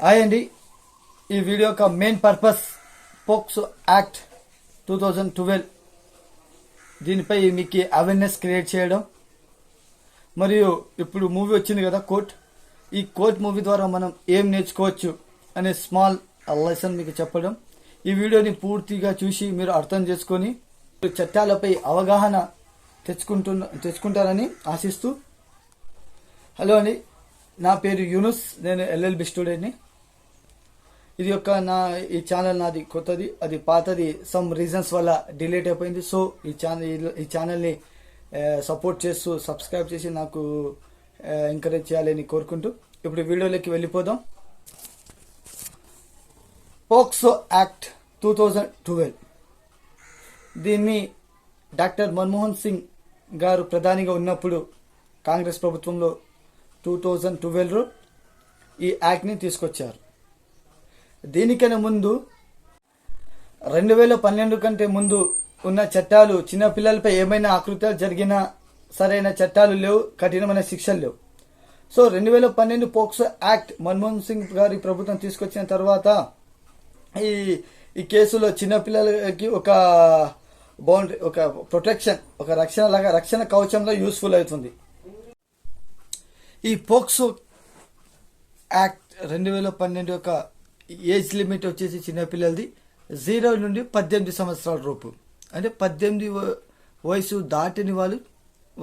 Hi అండి. ఈ video యొక్క మెయిన్ పర్పస్ పోక్సో యాక్ట్ 2012 దీనిపై మీకు అవేర్నెస్ క్రియేట్ చేయడం, మరియు ఇప్పుడు మూవీ వచ్చింది కదా కోర్ట్. ఈ కోర్ట్ మూవీ ద్వారా మనం ఏం నేర్చుకోవచ్చు అనే స్మాల్ లెసన్ మీకు చెప్పడం. ఈ వీడియోని పూర్తిగా చూసి మీరు అర్థం చేసుకొని చట్టాలపై అవగాహన తెచ్చుకుంటారని ఆశిస్తూ. హలో అండి, నా పేరు యూనుస్, నేను ఎల్ఎల్బి స్టూడెంట్ని. ఇది ఈ ఛానల్ నాది కొత్తది, అది పాతది సమ్ రీజన్స్ వల్ల డిలీట్ అయిపోయింది. సో ఈ ఛానల్ని సపోర్ట్ చేస్తూ సబ్స్క్రైబ్ చేసి నాకు ఎంకరేజ్ చేయాలని కోరుకుంటూ ఇప్పుడు వీడియోలోకి వెళ్ళిపోదాం. పోక్సో యాక్ట్ 2012 దీన్ని డాక్టర్ మన్మోహన్ సింగ్ గారు ప్రధానిగా ఉన్నప్పుడు కాంగ్రెస్ ప్రభుత్వంలో 2012లో ఈ యాక్ట్ని తీసుకొచ్చారు. దీనికన్నా ముందు 2012 కంటే ముందు ఉన్న చట్టాలు చిన్నపిల్లలపై ఏమైనా ఆకృత్యాలు జరిగినా సరైన చట్టాలు లేవు, కఠినమైన శిక్షలు లేవు. So 2012 POCSO act Manmohan Singh గారి ప్రభుత్వం తీసుకొచ్చిన తర్వాత ఈ కేసులో చిన్నపిల్లలకి ఒక బౌండరీ, ఒక ప్రొటెక్షన్, ఒక రక్షణ కవచంలో యూస్ఫుల్ అవుతుంది. ఈ పోక్సో యాక్ట్ 2012 యొక్క ఏజ్ లిమిట్ వచ్చేసి చిన్నపిల్లలది 0 నుండి 18 సంవత్సరాల రూపు, అంటే 18 వయసు దాటిని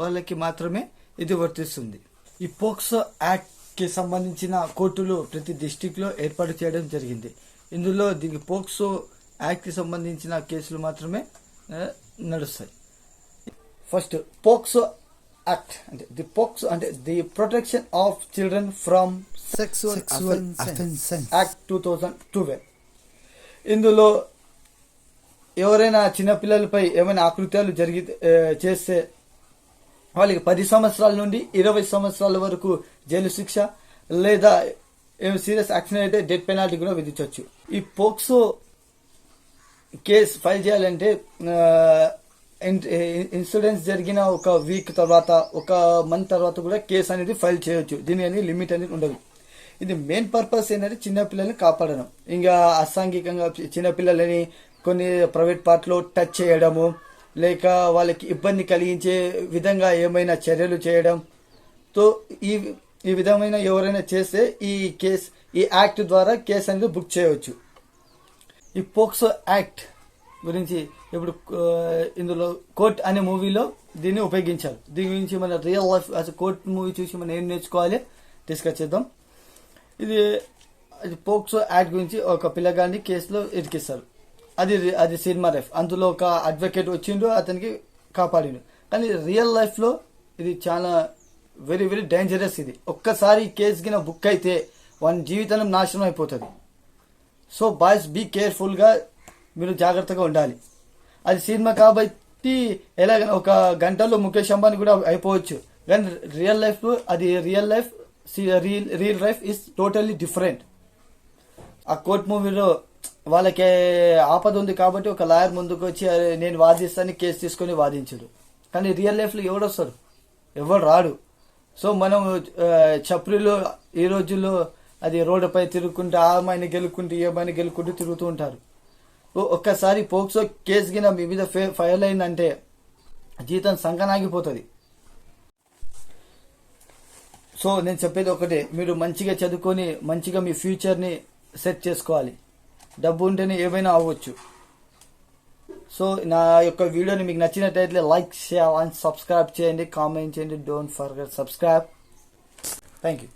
వాళ్ళకి మాత్రమే ఇది వర్తిస్తుంది. ఈ పోక్సో యాక్ట్కి సంబంధించిన కోర్టులు ప్రతి డిస్టిక్లో ఏర్పాటు చేయడం జరిగింది. ఇందులో దీనికి పోక్సో యాక్ట్కి సంబంధించిన కేసులు మాత్రమే నడుస్తాయి. ఫస్ట్ పోక్సో యాక్ట్ అంటే the protection of children from sexual offences act 2012. ఇందులో ఎవరైనా చిన్నపిల్లలపై ఏమైనా ఆకృత్యాలు చేస్తే వాళ్ళకి 10 సంవత్సరాల నుండి 20 సంవత్సరాల వరకు జైలు శిక్ష, లేదా ఏమి సీరియస్ యాక్షన్ అయితే డెత్ పెనాల్టీ కూడా విధించవచ్చు. ఈ పోక్సో కేసు ఫైల్ చేయాలంటే ఇన్సిడెంట్స్ జరిగిన ఒక వీక్ తర్వాత, ఒక మంత్ తర్వాత కూడా కేసు అనేది ఫైల్ చేయొచ్చు. దీని అనేది లిమిట్ అనేది ఉండదు. ఇది మెయిన్ పర్పస్ ఏంటంటే చిన్నపిల్లల్ని కాపాడడం. ఇంకా అసాంఘికంగా చిన్నపిల్లలని కొన్ని ప్రైవేట్ పార్ట్లో టచ్ చేయడము, లేక వాళ్ళకి ఇబ్బంది కలిగించే విధంగా ఏమైనా చర్యలు చేయడం. తో ఈ విధమైన ఎవరైనా చేస్తే ఈ యాక్ట్ ద్వారా కేసు అనేది బుక్ చేయవచ్చు. ఈ పోక్సో యాక్ట్ గురించి ఇప్పుడు ఇందులో కోర్ట్ అనే మూవీలో దీన్ని ఉపయోగించారు. దీని గురించి మన real life as court movie చూసి మనం ఏం నేర్చుకోవాలి డిస్కస్ చేద్దాం. ఇది పోక్సో యాక్ట్ గురించి ఒక పిల్లగాన్ని కేసులో ఇరికిస్తారు. అది సినిమా లైఫ్. అందులో ఒక అడ్వకేట్ వచ్చిండు, అతనికి కాపాడిండు. కానీ రియల్ లైఫ్లో ఇది చాలా వెరీ వెరీ డేంజరస్. ఇది ఒక్కసారి కేసు కింద బుక్ అయితే వాని జీవితం నాశనం అయిపోతుంది. సో బాయ్స్ బీ కేర్ఫుల్గా, మీరు జాగ్రత్తగా ఉండాలి. అది సినిమా కాబట్టి ఎలాగైనా ఒక గంటలో ముఖేష్ అంబానీ కూడా అయిపోవచ్చు. కానీ రియల్ లైఫ్లో real life is totally different. ఆ కోర్ట్ మూవీలో వాళ్ళకి ఆపద ఉంది కాబట్టి ఒక లాయర్ ముందుకు వచ్చి నేను వాదిస్తాను కేసు తీసుకొని వాదించడు. కానీ రియల్ లైఫ్లో ఎవడొస్తాడు? ఎవడు రాడు. సో మనం చప్రీలో ఈ రోజుల్లో అది రోడ్డుపై తిరుగుకుంటూ ఆ అమ్మాయిని గెలుక్కుంటూ ఈ అమ్మాయిని గెలుక్కుంటూ తిరుగుతూ ఉంటారు. ఒక్కసారి పోక్సో కేసు కింద మీ మీద ఫైల్ అయిందంటే జీతం సంకనాగిపోతుంది. సో నేను చెప్పేది ఒకటే, మీరు మంచిగా చదువుకొని మంచిగా మీ ఫ్యూచర్ని సెట్ చేసుకోవాలి. డబ్బు ఉంటేనే ఏమైనా అవ్వచ్చు. సో నా యొక్క వీడియోని మీకు నచ్చినట్లయితే లైక్, షేర్ అండ్ సబ్స్క్రైబ్ చేయండి, కామెంట్ చేయండి. Don't forget subscribe. Thank you.